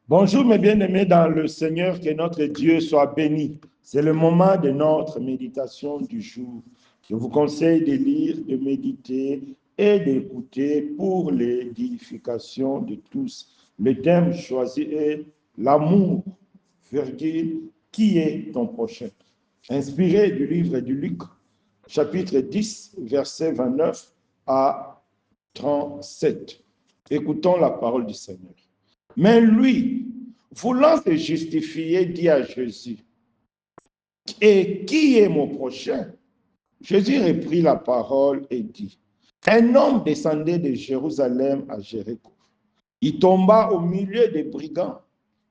Bonjour mes bien-aimés dans le Seigneur, que notre Dieu soit béni. C'est le moment de notre méditation du jour. Je vous conseille de lire, de méditer et d'écouter pour l'édification de tous. Le thème choisi est l'amour, virgule, qui est ton prochain. Inspiré du livre de Luc, chapitre 10, verset 29 à 37. Écoutons la parole du Seigneur. Mais lui, voulant se justifier, dit à Jésus, « Et qui est mon prochain ?» Jésus reprit la parole et dit, « Un homme descendait de Jérusalem à Jéricho. Il tomba au milieu des brigands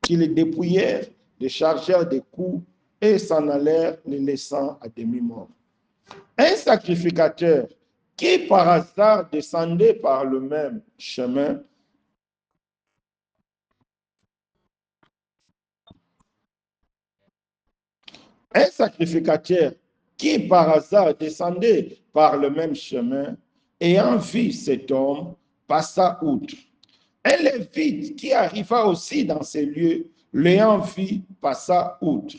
qui le dépouillèrent, les chargèrent des coups et s'en allèrent, les laissant à demi-mort. Un sacrificateur qui par hasard descendait par le même chemin, un sacrificateur qui par hasard descendait par le même chemin, ayant vu cet homme, passa outre. Un lévite qui arriva aussi dans ces lieux, l'ayant vu, passa outre.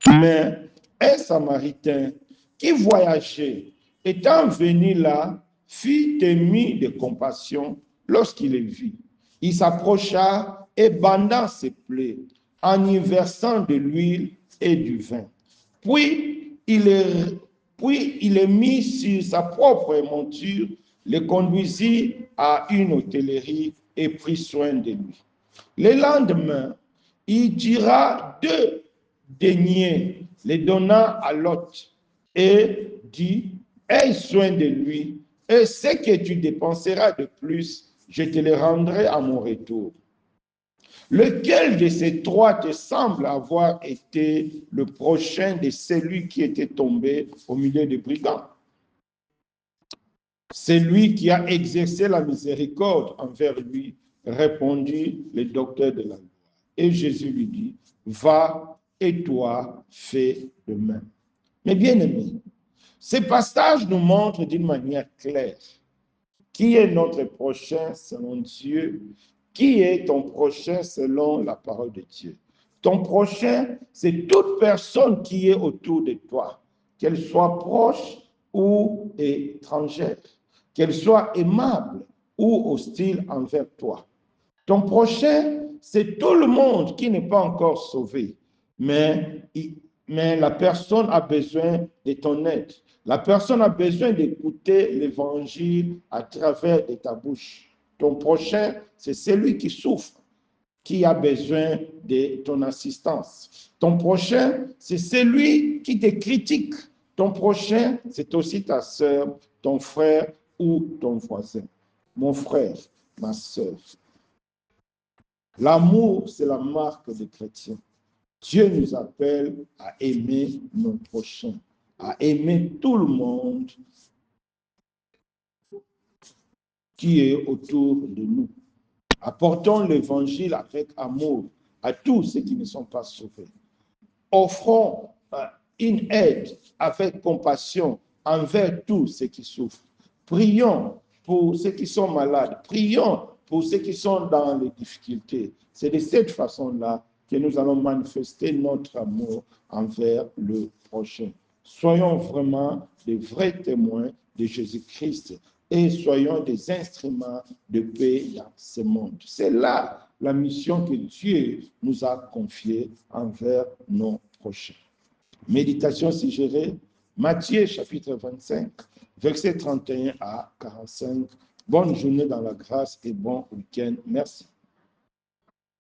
Mais un samaritain qui voyageait, étant venu là, fut ému de compassion lorsqu'il le vit. Il s'approcha et banda ses plaies, en y versant de l'huile et du vin. Puis il est mis sur sa propre monture, le conduisit à une hôtellerie et prit soin de lui. Le lendemain, il tira 2 deniers, les donna à l'hôte et dit, aie soin de lui, et ce que tu dépenseras de plus, je te le rendrai à mon retour. Lequel de ces 3 te semble avoir été le prochain de celui qui était tombé au milieu des brigands? Celui qui a exercé la miséricorde envers lui, répondit le docteur de la loi. Et Jésus lui dit, va et toi fais de même. Mais bien aimés, ce passage nous montre d'une manière claire qui est notre prochain selon Dieu, qui est ton prochain selon la parole de Dieu. Ton prochain, c'est toute personne qui est autour de toi, qu'elle soit proche ou étrangère, qu'elle soit aimable ou hostile envers toi. Ton prochain, c'est tout le monde qui n'est pas encore sauvé, mais la personne a besoin de ton aide. La personne a besoin d'écouter l'évangile à travers de ta bouche. Ton prochain, c'est celui qui souffre, qui a besoin de ton assistance. Ton prochain, c'est celui qui te critique. Ton prochain, c'est aussi ta sœur, ton frère ou ton voisin. Mon frère, ma sœur. L'amour, c'est la marque des chrétiens. Dieu nous appelle à aimer nos prochains, à aimer tout le monde qui est autour de nous. Apportons l'évangile avec amour à tous ceux qui ne sont pas sauvés. Offrons une aide avec compassion envers tous ceux qui souffrent. Prions pour ceux qui sont malades. Prions pour ceux qui sont dans les difficultés. C'est de cette façon-là que nous allons manifester notre amour envers le prochain. Soyons vraiment des vrais témoins de Jésus-Christ et soyons des instruments de paix dans ce monde. C'est là la mission que Dieu nous a confiée envers nos prochains. Méditation suggérée, Matthieu chapitre 25, versets 31 à 45. Bonne journée dans la grâce et bon week-end. Merci.